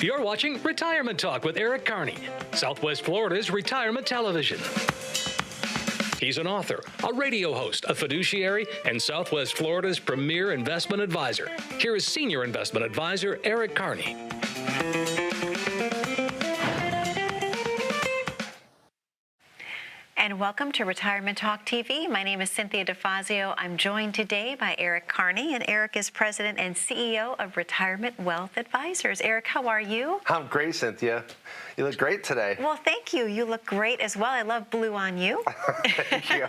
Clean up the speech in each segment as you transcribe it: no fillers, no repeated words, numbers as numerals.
You're watching Retirement Talk with Eric Kearney, Southwest Florida's retirement television. He's an author, a radio host, a fiduciary, and Southwest Florida's premier investment advisor. Here is Senior Investment Advisor Eric Kearney. And welcome to Retirement Talk TV. My name is Cynthia DeFazio. I'm joined today by Eric Kearney, and Eric is President and CEO of Retirement Wealth Advisors. Eric, how are you? I'm great, Cynthia. You look great today. Well, thank you. You look great as well. I love blue on you. Thank you.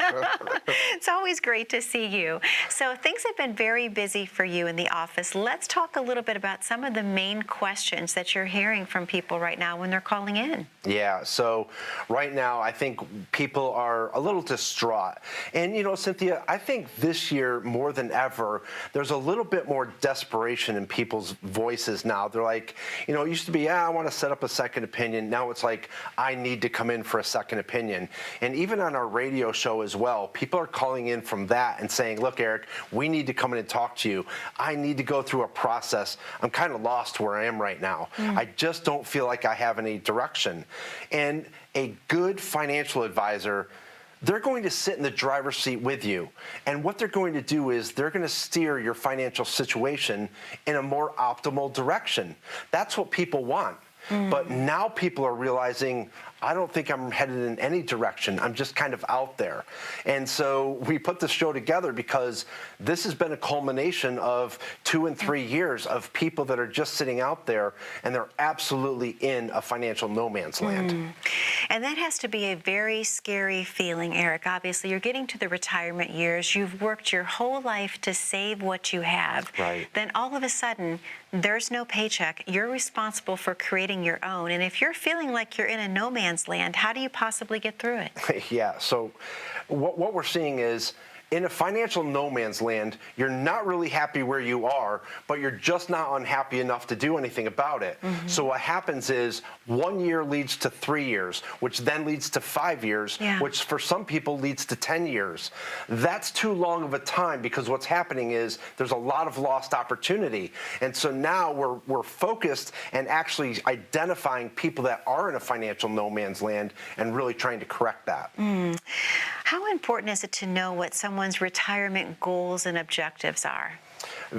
It's always great to see you. So things have been very busy for you in the office. Let's talk a little bit about some of the main questions that you're hearing from people right now when they're calling in. Yeah, so right now I think people are a little distraught. And, you know, Cynthia, I think this year more than ever, there's a little bit more desperation in people's voices now. They're like, you know, it used to be, I want to set up a second opinion. Now it's like, I need to come in for a second opinion. And even on our radio show as well, people are calling in from that and saying, look, Eric, we need to come in and talk to you. I need to go through a process. I'm kind of lost where I am right now. I just don't feel like I have any direction. And a good financial advisor, they're going to sit in the driver's seat with you. And what they're going to do is they're going to steer your financial situation in a more optimal direction. That's what people want. But now people are realizing, I don't think I'm headed in any direction. I'm just kind of out there. And so we put this show together because this has been a culmination of 2 and 3 years of people that are just sitting out there and they're absolutely in a financial no man's land. And that has to be a very scary feeling, Eric. Obviously, you're getting to the retirement years. You've worked your whole life to save what you have. Right. Then all of a sudden, there's no paycheck. You're responsible for creating your own. And if you're feeling like you're in a no man's land, how do you possibly get through it? Yeah, so what we're seeing is in a financial no man's land, you're not really happy where you are, but you're just not unhappy enough to do anything about it. So what happens is 1 year leads to 3 years, which then leads to 5 years, which for some people leads to 10 years. That's too long of a time because what's happening is there's a lot of lost opportunity. And so now we're focused and actually identifying people that are in a financial no man's land and really trying to correct that. How important is it to know what someone's retirement goals and objectives are?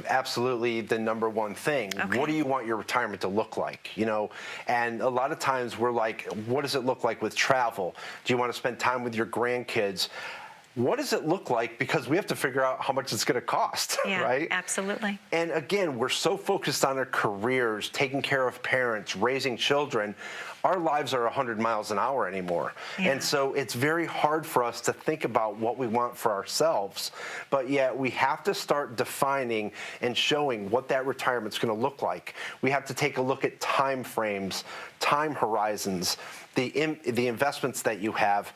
Absolutely the number one thing. Okay. What do you want your retirement to look like? You know, and a lot of times we're like, what does it look like with travel? Do you want to spend time with your grandkids? What does it look like? Because we have to figure out how much it's going to cost, right? Absolutely. And again, we're so focused on our careers, taking care of parents, raising children. Our lives are 100 miles an hour anymore. And so it's very hard for us to think about what we want for ourselves. But yet we have to start defining and showing what that retirement's going to look like. We have to take a look at time frames, time horizons, the investments that you have,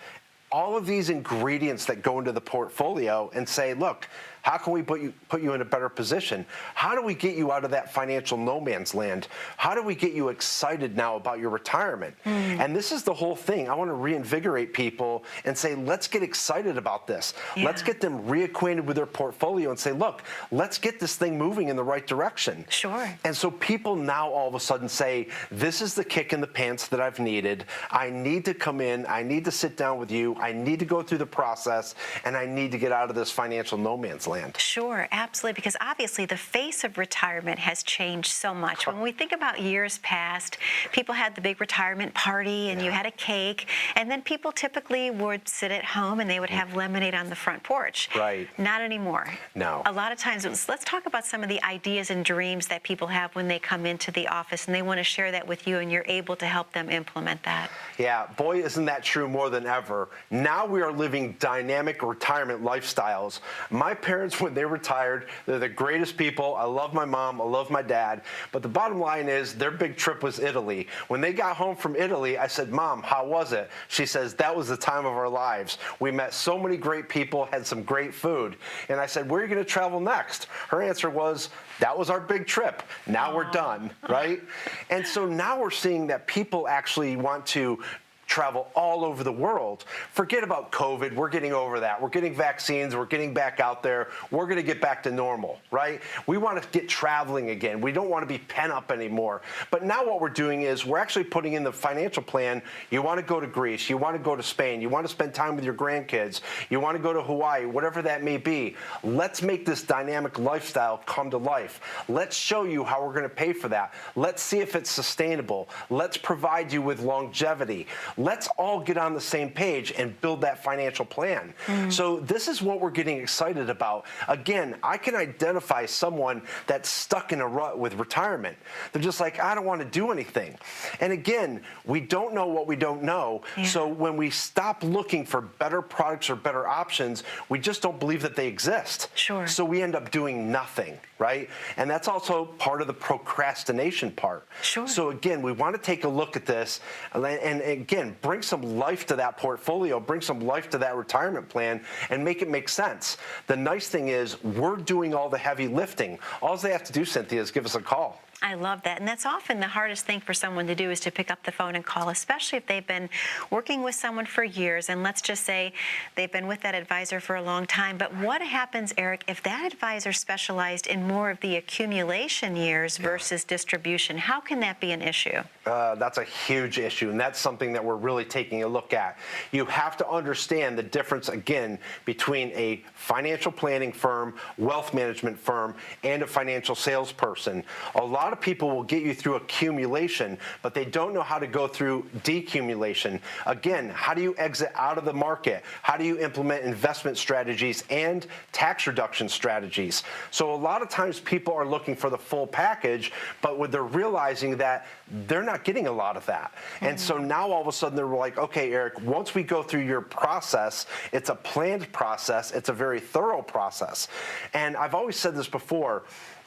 all of these ingredients that go into the portfolio and say, look, how can we put you in a better position? How do we get you out of that financial no man's land? How do we get you excited now about your retirement? And this is the whole thing. I want to reinvigorate people and say, let's get excited about this. Let's get them reacquainted with their portfolio and say, look, let's get this thing moving in the right direction. Sure. And so people now all of a sudden say, this is the kick in the pants that I've needed. I need to come in. I need to sit down with you. I need to go through the process, and I need to get out of this financial no man's land. Sure, absolutely, because obviously the face of retirement has changed so much. When we think about years past, people had the big retirement party and you had a cake, and then people typically would sit at home and they would have lemonade on the front porch. Right. Not anymore. No. A lot of times, let's talk about some of the ideas and dreams that people have when they come into the office and they want to share that with you and you're able to help them implement that. Yeah, boy, isn't that true more than ever. Now we are living dynamic retirement lifestyles. My parents, when they retired, they're the greatest people. I love my mom. I love my dad. But the bottom line is their big trip was Italy. When they got home from Italy, I said, Mom, how was it? She says, that was the time of our lives. We met so many great people, had some great food. And I said, where are you going to travel next? Her answer was, that was our big trip. Now we're done, right? And so now we're seeing that people actually want to travel all over the world. Forget about COVID. We're getting over that. We're getting vaccines. We're getting back out there. We're going to get back to normal, right? We want to get traveling again. We don't want to be pent up anymore. But now what we're doing is we're actually putting in the financial plan. You want to go to Greece. You want to go to Spain. You want to spend time with your grandkids. You want to go to Hawaii, whatever that may be. Let's make this dynamic lifestyle come to life. Let's show you how we're going to pay for that. Let's see if it's sustainable. Let's provide you with longevity. Let's all get on the same page and build that financial plan. So this is what we're getting excited about. Again, I can identify someone that's stuck in a rut with retirement. They're just like, I don't want to do anything. And again, we don't know what we don't know. So when we stop looking for better products or better options, we just don't believe that they exist. So we end up doing nothing, right? And that's also part of the procrastination part. So again, we want to take a look at this and again, bring some life to that portfolio, bring some life to that retirement plan, and make it make sense. The nice thing is we're doing all the heavy lifting. All they have to do, Cynthia, is give us a call. I love that. And that's often the hardest thing for someone to do is to pick up the phone and call, especially if they've been working with someone for years. And let's just say they've been with that advisor for a long time. But what happens, Eric, if that advisor specialized in more of the accumulation years versus distribution? How can that be an issue? That's a huge issue, and that's something that we're really taking a look at. You have to understand the difference, again, between a financial planning firm, wealth management firm, and a financial salesperson. A lot of people will get you through accumulation, but they don't know how to go through decumulation. Again, how do you exit out of the market? How do you implement investment strategies and tax reduction strategies? So a lot of times people are looking for the full package, but when they're realizing that they're not getting a lot of that. And so now all of a sudden they're like, okay, Eric, once we go through your process, it's a planned process, it's a very thorough process. And I've always said this before,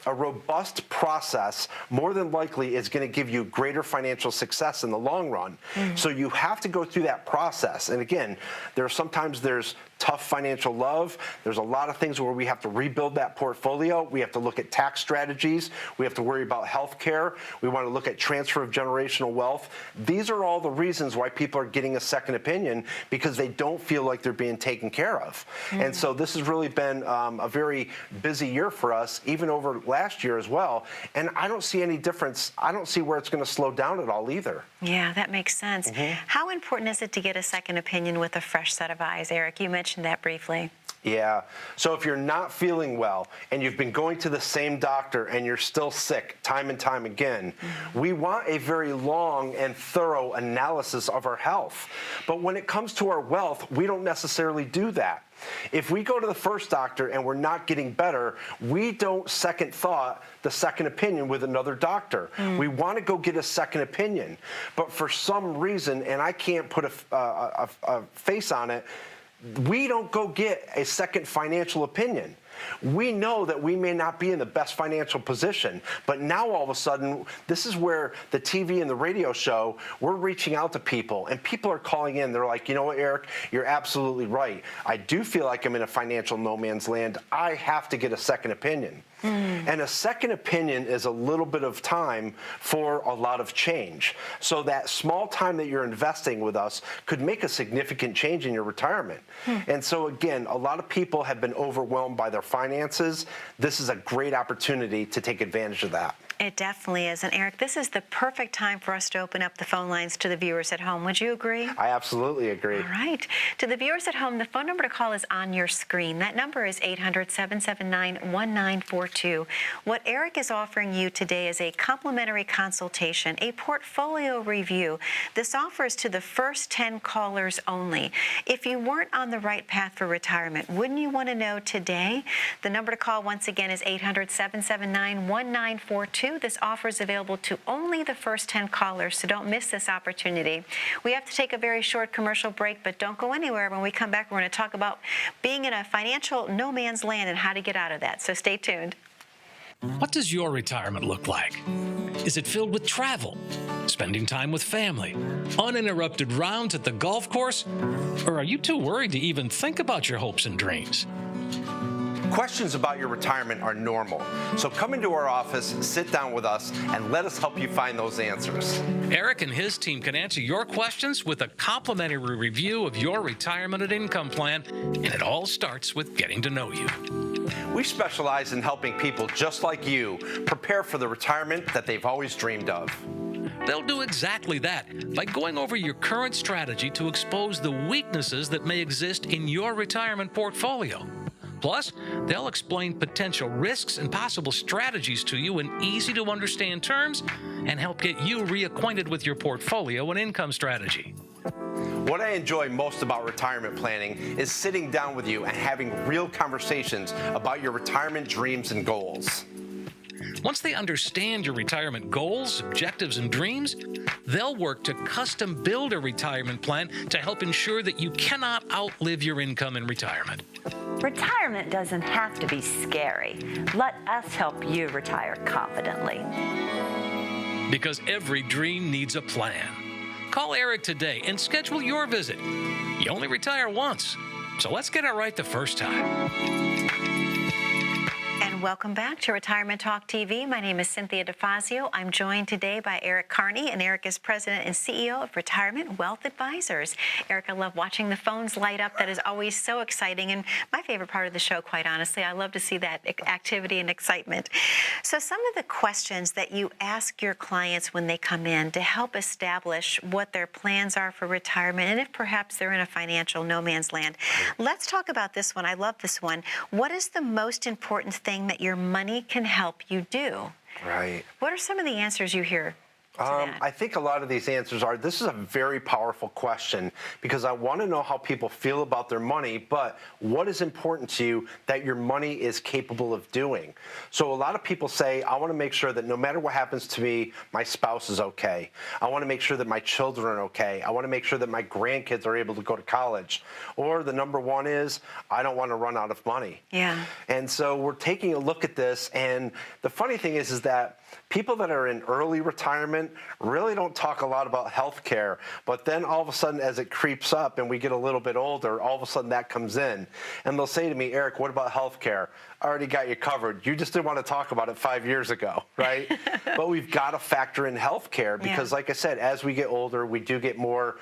a robust process more than likely is going to give you greater financial success in the long run. So you have to go through that process. And again, sometimes there's tough financial love. There's a lot of things where we have to rebuild that portfolio. We have to look at tax strategies. We have to worry about health care. We want to look at transfer of generational wealth. These are all the reasons why people are getting a second opinion, because they don't feel like they're being taken care of. And so this has really been a very busy year for us, even over last year as well. And I don't see any difference. I don't see where it's going to slow down at all either. Yeah, that makes sense. How important is it to get a second opinion with a fresh set of eyes, Eric? You mentioned that briefly. Yeah. So if you're not feeling well and you've been going to the same doctor and you're still sick time and time again, we want a very long and thorough analysis of our health. But when it comes to our wealth, we don't necessarily do that. If we go to the first doctor and we're not getting better, we don't second thought the second opinion with another doctor. We want to go get a second opinion. But for some reason, and I can't put a face on it, we don't go get a second financial opinion. We know that we may not be in the best financial position, but now all of a sudden, this is where the TV and the radio show, we're reaching out to people, and people are calling in. They're like, you know what, Eric, you're absolutely right. I do feel like I'm in a financial no man's land. I have to get a second opinion. And a second opinion is a little bit of time for a lot of change. So that small time that you're investing with us could make a significant change in your retirement. And so again, a lot of people have been overwhelmed by their finances. This is a great opportunity to take advantage of that. It definitely is. And Eric, this is the perfect time for us to open up the phone lines to the viewers at home. Would you agree? I absolutely agree. All right. To the viewers at home, the phone number to call is on your screen. That number is 800-779-1942. What Eric is offering you today is a complimentary consultation, a portfolio review. This offers to the first 10 callers only. If you weren't on the right path for retirement, wouldn't you want to know today? The number to call once again is 800-779-1942. This offer is available to only the first 10 callers, so don't miss this opportunity. We have to take a very short commercial break, but don't go anywhere. When we come back, we're going to talk about being in a financial no man's land and how to get out of that, so stay tuned. What does your retirement look like? Is it filled with travel, spending time with family, uninterrupted rounds at the golf course? Or are you too worried to even think about your hopes and dreams? Questions about your retirement are normal. So come into our office, sit down with us, and let us help you find those answers. Eric and his team can answer your questions with a complimentary review of your retirement and income plan, and it all starts with getting to know you. We specialize in helping people just like you prepare for the retirement that they've always dreamed of. They'll do exactly that by going over your current strategy to expose the weaknesses that may exist in your retirement portfolio. Plus, they'll explain potential risks and possible strategies to you in easy-to-understand terms and help get you reacquainted with your portfolio and income strategy. What I enjoy most about retirement planning is sitting down with you and having real conversations about your retirement dreams and goals. Once they understand your retirement goals, objectives, and dreams, they'll work to custom build a retirement plan to help ensure that you cannot outlive your income in retirement. Retirement doesn't have to be scary. Let us help you retire confidently. Because every dream needs a plan. Call Eric today and schedule your visit. You only retire once, so let's get it right the first time. And welcome back to Retirement Talk TV. My name is Cynthia DeFazio. I'm joined today by Eric Kearney, and Eric is President and CEO of Retirement Wealth Advisors. Eric, I love watching the phones light up. That is always so exciting, and my favorite part of the show, quite honestly. I love to see that activity and excitement. So some of the questions that you ask your clients when they come in to help establish what their plans are for retirement, and if perhaps they're in a financial no man's land. Let's talk about this one. I love this one. What is the most important thing that your money can help you do? Right. What are some of the answers you hear to that? I think a lot of these answers are, this is a very powerful question because I want to know how people feel about their money, but what is important to you that your money is capable of doing? So a lot of people say, I want to make sure that no matter what happens to me, my spouse is okay. I want to make sure that my children are okay. I want to make sure that my grandkids are able to go to college. Or the number one is, I don't want to run out of money. Yeah. And so we're taking a look at this, and the funny thing is that people that are in early retirement really don't talk a lot about health care, but then all of a sudden as it creeps up and we get a little bit older, all of a sudden that comes in. And they'll say to me, Eric, what about health care? I already got you covered. You just didn't want to talk about it 5 years ago, right? But we've got to factor in health care because, like I said, as we get older, we do get more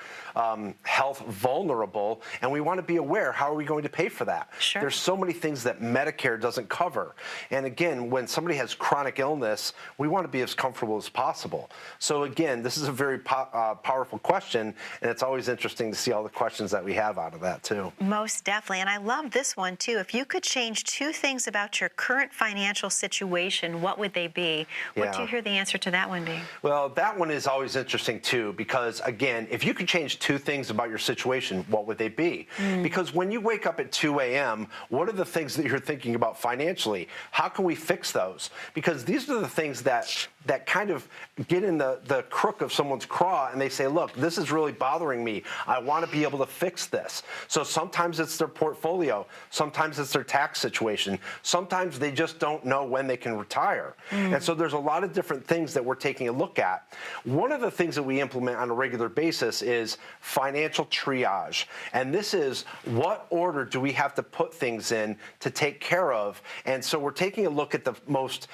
health vulnerable, and we want to be aware, how are we going to pay for that? Sure. There's so many things that Medicare doesn't cover. And again, when somebody has chronic illness, we want to be as comfortable as possible. So again, this is a very powerful question, and it's always interesting to see all the questions that we have out of that too. Most definitely. And I love this one too. If you could change two things about your current financial situation, what would they be? What do you hear the answer to that one being? Well, that one is always interesting too, because again, if you could change two things about your situation, what would they be? Because when you wake up at 2 a.m., what are the things that you're thinking about financially? How can we fix those? Because these are the things that kind of get in the crook of someone's craw, and they say, look, this is really bothering me. I want to be able to fix this. So sometimes it's their portfolio. Sometimes it's their tax situation. Sometimes they just don't know when they can retire. And so there's a lot of different things that we're taking a look at. One of the things that we implement on a regular basis is financial triage. And this is, what order do we have to put things in to take care of? And so we're taking a look at the most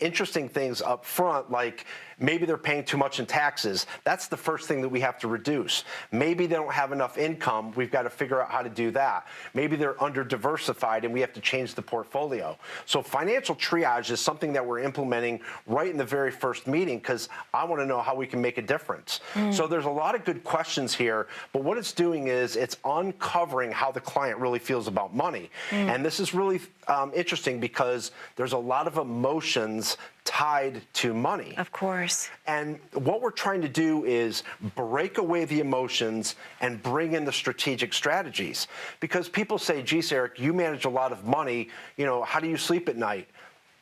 interesting things up front, like maybe they're paying too much in taxes. That's the first thing that we have to reduce. Maybe they don't have enough income. We've got to figure out how to do that. Maybe they're under diversified and we have to change the portfolio. So financial triage is something that we're implementing right in the very first meeting because I want to know how we can make a difference. So there's a lot of good questions here, but what it's doing is it's uncovering how the client really feels about money. And this is really interesting because there's a lot of emotions tied to money. Of course. And what we're trying to do is break away the emotions and bring in the strategic strategies. Because people say, geez, Eric, you manage a lot of money. You know, how do you sleep at night?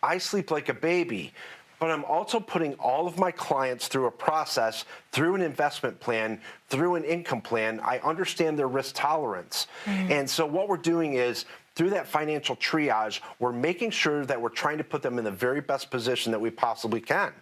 I sleep like a baby. But I'm also putting all of my clients through a process, through an investment plan, through an income plan. I understand their risk tolerance. And so what we're doing is, through that financial triage, we're making sure that we're trying to put them in the very best position that we possibly can.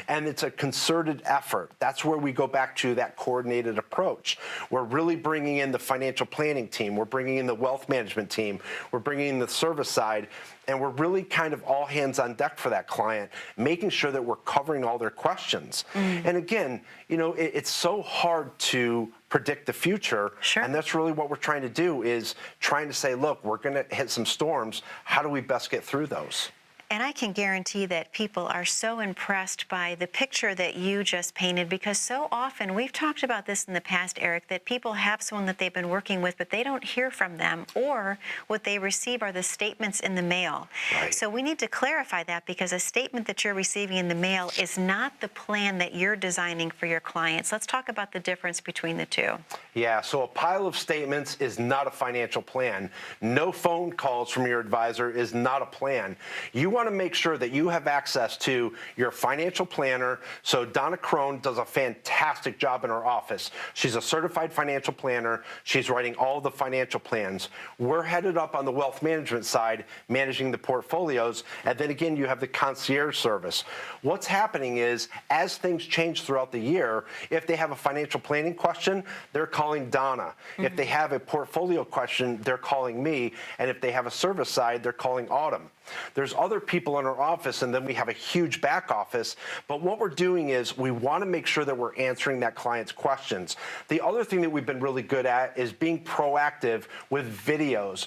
And it's a concerted effort. That's where we go back to that coordinated approach. We're really bringing in the financial planning team. We're bringing in the wealth management team. We're bringing in the service side. And we're really kind of all hands on deck for that client, making sure that we're covering all their questions. And again, it's so hard to predict the future. Sure. And that's really what we're trying to do, is trying to say, look, we're going to hit some storms. How do we best get through those? And I can guarantee that people are so impressed by the picture that you just painted, because so often, we've talked about this in the past, Eric, that people have someone that they've been working with, but they don't hear from them, or what they receive are the statements in the mail. Right. So we need to clarify that, because a statement that you're receiving in the mail is not the plan that you're designing for your clients. Let's talk about the difference between the two. Yeah, so a pile of statements is not a financial plan. No phone calls from your advisor is not a plan. You want to make sure that you have access to your financial planner. So Donna Crone does a fantastic job in our office. She's a certified financial planner. She's writing all the financial plans. We're headed up on the wealth management side, managing the portfolios. And then again, you have the concierge service. What's happening is, as things change throughout the year, if they have a financial planning question, they're calling Donna. If they have a portfolio question, they're calling me. And if they have a service side, they're calling Autumn. There's other people in our office, and then we have a huge back office. But what we're doing is we want to make sure that we're answering that client's questions. The other thing that we've been really good at is being proactive with videos.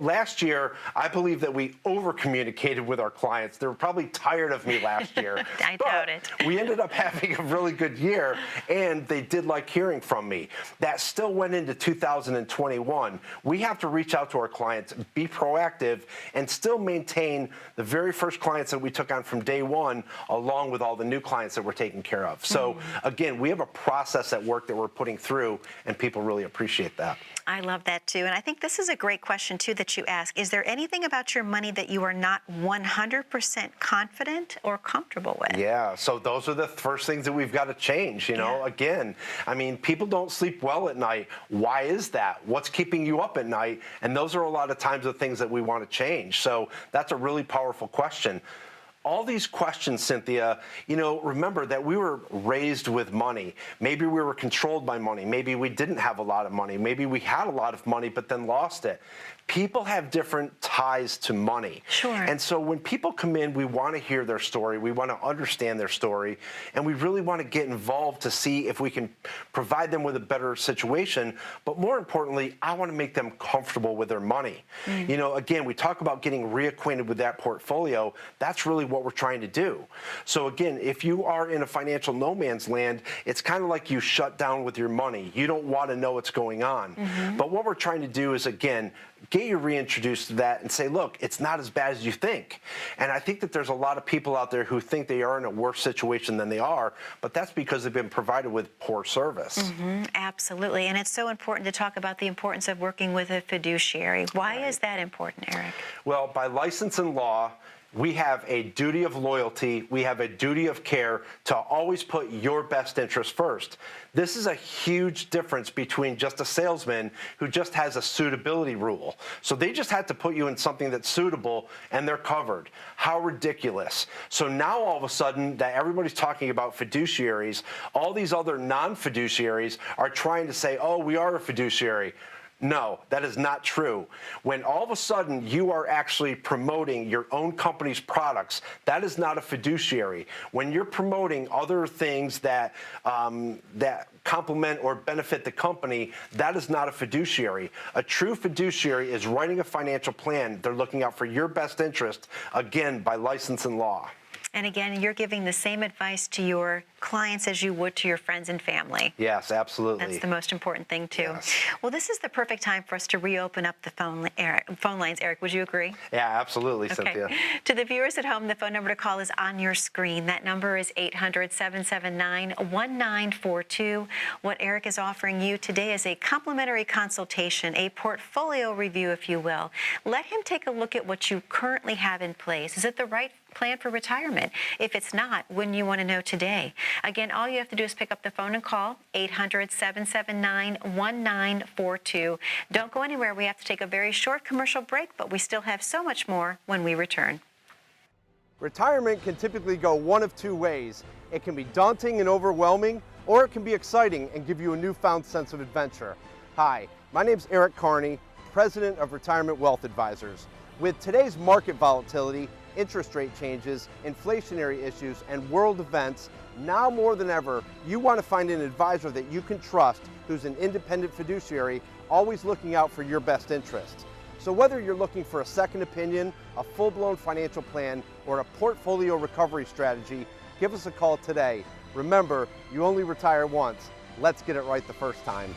Last year, I believe that we over-communicated with our clients. They were probably tired of me last year. I doubt it. We ended up having a really good year, and they did like hearing from me. That still went into 2021. We have to reach out to our clients, be proactive, and still maintain the very first clients that we took on from day one, along with all the new clients that we're taking care of. So again, we have a process at work that we're putting through, and people really appreciate that. I love that too. And I think this is a great question too that you ask. Is there anything about your money that you are not 100% confident or comfortable with? Yeah, so those are the first things that we've got to change. Again, I mean, people don't sleep well at night. Why is that? What's keeping you up at night? And those are a lot of times the things that we want to change. So that's a really powerful question. All these questions, Cynthia, remember that we were raised with money. Maybe we were controlled by money. Maybe we didn't have a lot of money. Maybe we had a lot of money but then lost it. People have different ties to money. Sure. And so when people come in, we want to hear their story. We want to understand their story. And we really want to get involved to see if we can provide them with a better situation. But more importantly, I want to make them comfortable with their money. Again, we talk about getting reacquainted with that portfolio. That's really what we're trying to do. So again, if you are in a financial no man's land, it's kind of like you shut down with your money. You don't want to know what's going on. But what we're trying to do is, again, get you reintroduced to that and say, look, it's not as bad as you think. And I think that there's a lot of people out there who think they are in a worse situation than they are, but that's because they've been provided with poor service. Absolutely. And it's so important to talk about the importance of working with a fiduciary. Why is that important, Eric? Well, by license and law, we have a duty of loyalty, we have a duty of care to always put your best interest first. This is a huge difference between just a salesman who just has a suitability rule. So they just had to put you in something that's suitable and they're covered. How ridiculous. So now all of a sudden that everybody's talking about fiduciaries, all these other non-fiduciaries are trying to say, oh, we are a fiduciary. No, that is not true. When all of a sudden you are actually promoting your own company's products, that is not a fiduciary. When you're promoting other things that complement or benefit the company, that is not a fiduciary. A true fiduciary is writing a financial plan. They're looking out for your best interest, again, by license and law. And again, you're giving the same advice to your clients as you would to your friends and family. Yes, absolutely. That's the most important thing, too. Yes. Well, this is the perfect time for us to reopen up the phone lines. Eric, would you agree? Yeah, absolutely, Okay. Cynthia. To the viewers at home, the phone number to call is on your screen. That number is 800-779-1942. What Eric is offering you today is a complimentary consultation, a portfolio review, if you will. Let him take a look at what you currently have in place. Is it the right plan for retirement? If it's not, wouldn't you want to know today? Again, all you have to do is pick up the phone and call 800-779-1942. Don't go anywhere. We have to take a very short commercial break, but we still have so much more when we return. Retirement can typically go one of two ways. It can be daunting and overwhelming, or it can be exciting and give you a newfound sense of adventure. Hi, my name's Eric Kearney, President of Retirement Wealth Advisors. With today's market volatility, interest rate changes, inflationary issues, and world events, now more than ever, you want to find an advisor that you can trust who's an independent fiduciary, always looking out for your best interests. So whether you're looking for a second opinion, a full-blown financial plan, or a portfolio recovery strategy, give us a call today. Remember, you only retire once. Let's get it right the first time.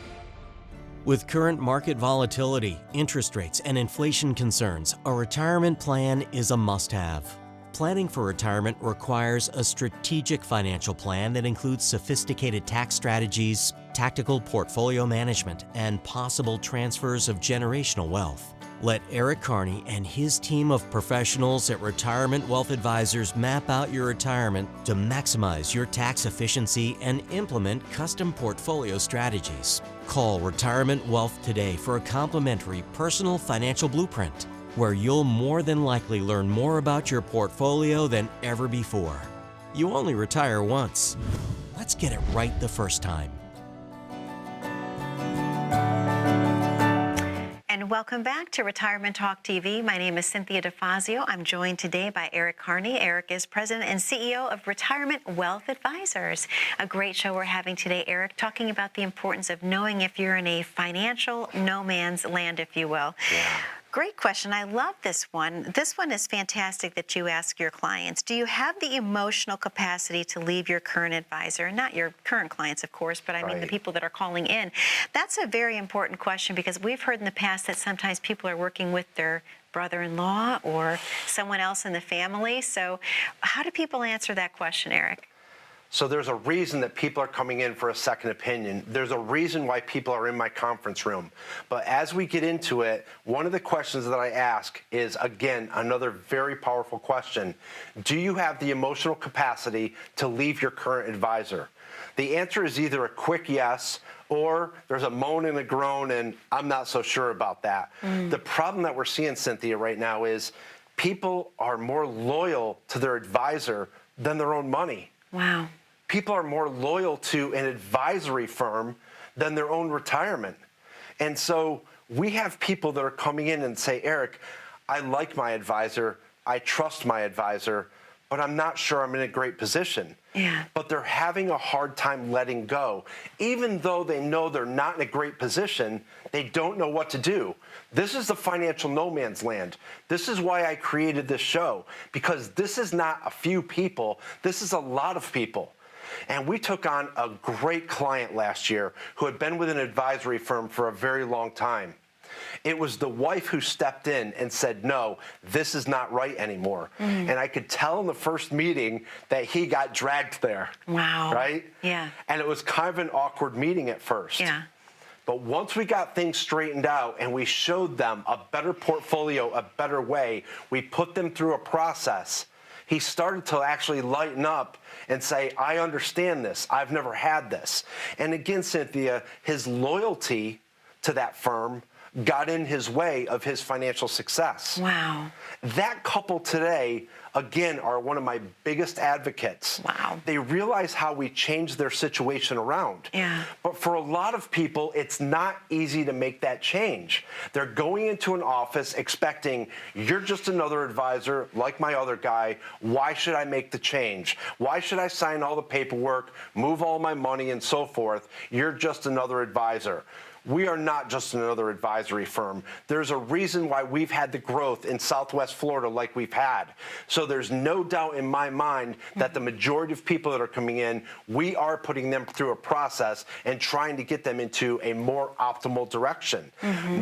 With current market volatility, interest rates, and inflation concerns, a retirement plan is a must-have. Planning for retirement requires a strategic financial plan that includes sophisticated tax strategies, tactical portfolio management, and possible transfers of generational wealth. Let Eric Kearney and his team of professionals at Retirement Wealth Advisors map out your retirement to maximize your tax efficiency and implement custom portfolio strategies. Call Retirement Wealth today for a complimentary personal financial blueprint, where you'll more than likely learn more about your portfolio than ever before. You only retire once. Let's get it right the first time. And welcome back to Retirement Talk TV. My name is Cynthia DeFazio. I'm joined today by Eric Kearney. Eric is President and CEO of Retirement Wealth Advisors. A great show we're having today, Eric, talking about the importance of knowing if you're in a financial no man's land, if you will. Yeah. Great question. I love this one. This one is fantastic that you ask your clients. Do you have the emotional capacity to leave your current advisor? Not your current clients, of course, but I mean the people that are calling in. That's a very important question because we've heard in the past that sometimes people are working with their brother-in-law or someone else in the family. So how do people answer that question, Eric? So there's a reason that people are coming in for a second opinion. There's a reason why people are in my conference room. But as we get into it, one of the questions that I ask is, again, another very powerful question. Do you have the emotional capacity to leave your current advisor? The answer is either a quick yes, or there's a moan and a groan, and I'm not so sure about that. The problem that we're seeing, Cynthia, right now is people are more loyal to their advisor than their own money. Wow. People are more loyal to an advisory firm than their own retirement. And so we have people that are coming in and say, Eric, I like my advisor, I trust my advisor, but I'm not sure I'm in a great position. Yeah. But they're having a hard time letting go. Even though they know they're not in a great position, they don't know what to do. This is the financial no man's land. This is why I created this show, because this is not a few people, this is a lot of people. And we took on a great client last year who had been with an advisory firm for a very long time. It was the wife who stepped in and said, no, this is not right anymore. And I could tell in the first meeting that he got dragged there. Wow. Right? Yeah. And it was kind of an awkward meeting at first. Yeah. But once we got things straightened out and we showed them a better portfolio, a better way, we put them through a process, he started to actually lighten up and say, I understand this. I've never had this. And again, Cynthia, his loyalty to that firm got in his way of his financial success. Wow. That couple today, again, are one of my biggest advocates. Wow. They realize how we changed their situation around. Yeah. But for a lot of people, it's not easy to make that change. They're going into an office expecting, you're just another advisor like my other guy. Why should I make the change? Why should I sign all the paperwork, move all my money, and so forth? You're just another advisor. We are not just another advisory firm. There's a reason why we've had the growth in Southwest Florida like we've had. So there's no doubt in my mind that the majority of people that are coming in, we are putting them through a process and trying to get them into a more optimal direction.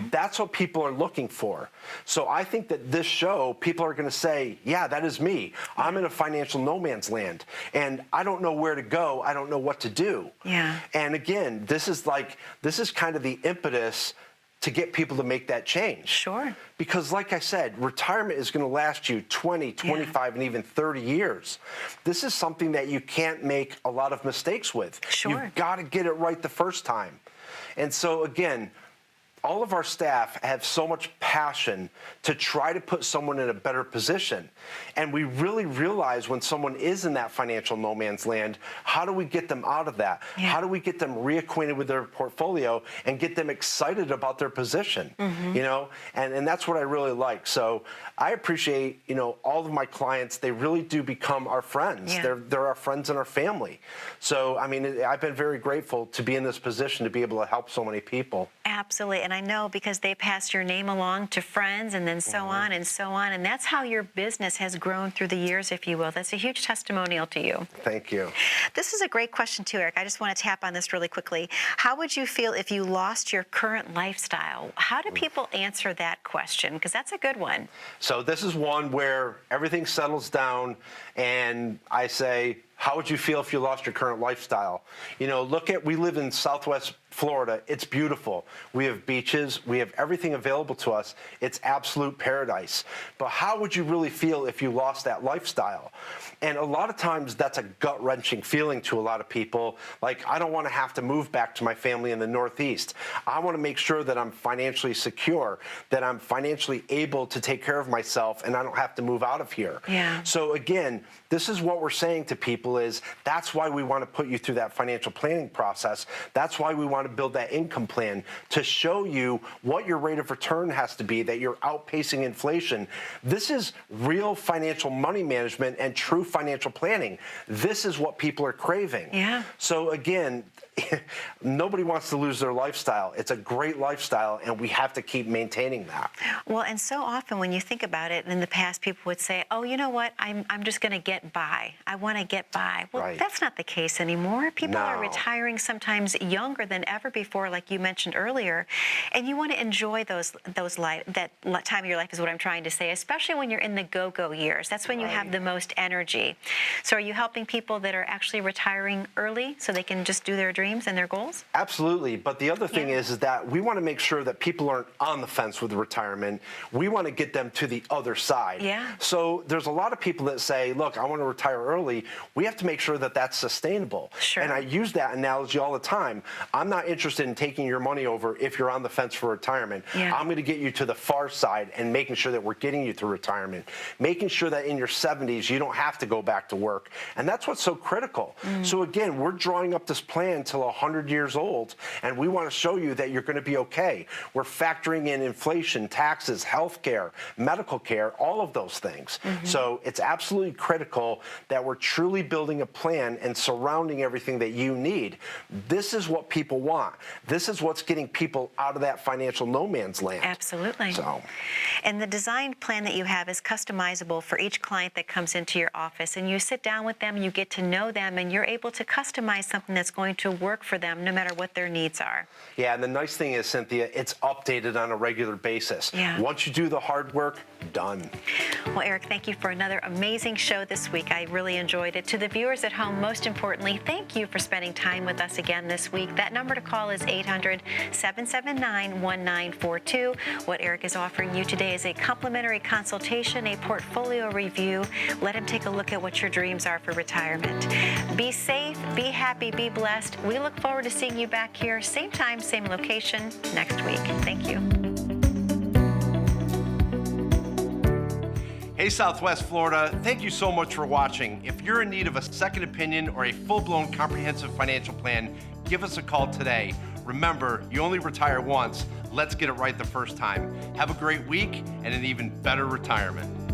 That's what people are looking for. So I think that this show, people are going to say, yeah, that is me. I'm in a financial no man's land, and I don't know where to go. I don't know what to do. Yeah. And again, this is kind of the impetus to get people to make that change. Sure. Because like I said, retirement is going to last you 20, 25, and even 30 years. This is something that you can't make a lot of mistakes with. Sure. You've got to get it right the first time. And so again, all of our staff have so much passion to try to put someone in a better position. And we really realize when someone is in that financial no man's land, how do we get them out of that? Yeah. How do we get them reacquainted with their portfolio and get them excited about their position? You know, and that's what I really like. So I appreciate, you know, all of my clients. They really do become our friends. Yeah. They're our friends and our family. So, I mean, I've been very grateful to be in this position to be able to help so many people. Absolutely. And I know because they passed your name along to friends and then so on and so on. And that's how your business has grown through the years, if you will. That's a huge testimonial to you. Thank you. This is a great question too, Eric. I just want to tap on this really quickly. How would you feel if you lost your current lifestyle? How do people answer that question? Because that's a good one. So this is one where everything settles down and I say, how would you feel if you lost your current lifestyle? You know, we live in Southwest Florida. It's beautiful. We have beaches. We have everything available to us. It's absolute paradise. But how would you really feel if you lost that lifestyle? And a lot of times that's a gut-wrenching feeling to a lot of people. Like, I don't want to have to move back to my family in the Northeast. I want to make sure that I'm financially secure, that I'm financially able to take care of myself, and I don't have to move out of here. Yeah. So again, this is what we're saying to people is that's why we want to put you through that financial planning process. That's why we want to build that income plan to show you what your rate of return has to be, that you're outpacing inflation. This is real financial money management and true financial planning. This is what people are craving. Yeah. So again, nobody wants to lose their lifestyle. It's a great lifestyle, and we have to keep maintaining that. Well, and so often when you think about it, in the past people would say, oh, you know what, I'm just going to get by. I want to get by. Well, Right. That's not the case anymore. People are No. retiring sometimes younger than ever before, like you mentioned earlier, and you want to enjoy that time of your life is what I'm trying to say, especially when you're in the go-go years. That's when you have the most energy. So are you helping people that are actually retiring early so they can just do their dreams and their goals? Absolutely. But the other thing is that we want to make sure that people aren't on the fence with retirement. We want to get them to the other side. Yeah. So there's a lot of people that say, look, I want to retire early. We have to make sure that that's sustainable. Sure. And I use that analogy all the time. I'm not interested in taking your money over if you're on the fence for retirement. Yeah. I'm going to get you to the far side and making sure that we're getting you through retirement, making sure that in your 70s you don't have to go back to work. And that's what's so critical. So again, we're drawing up this plan till 100 years old, and we want to show you that you're going to be okay. We're factoring in inflation, taxes, health care, medical care, all of those things. So it's absolutely critical that we're truly building a plan and surrounding everything that you need. This is what people want. This is what's getting people out of that financial no man's land. Absolutely. So. And the design plan that you have is customizable for each client that comes into your office. And you sit down with them, you get to know them, and you're able to customize something that's going to work for them no matter what their needs are. Yeah, and the nice thing is, Cynthia, it's updated on a regular basis. Yeah. Once you do the hard work, done. Well, Eric, thank you for another amazing show this week. I really enjoyed it. To the viewers at home, most importantly, thank you for spending time with us again this week. That number to call is 800-779-1942. What Eric is offering you today is a complimentary consultation, a portfolio review. Let him take a look at what your dreams are for retirement. Be safe, be happy, be blessed. We look forward to seeing you back here, same time, same location, next week. Thank you. Hey Southwest Florida, thank you so much for watching. If you're in need of a second opinion or a full-blown comprehensive financial plan, give us a call today. Remember, you only retire once. Let's get it right the first time. Have a great week and an even better retirement.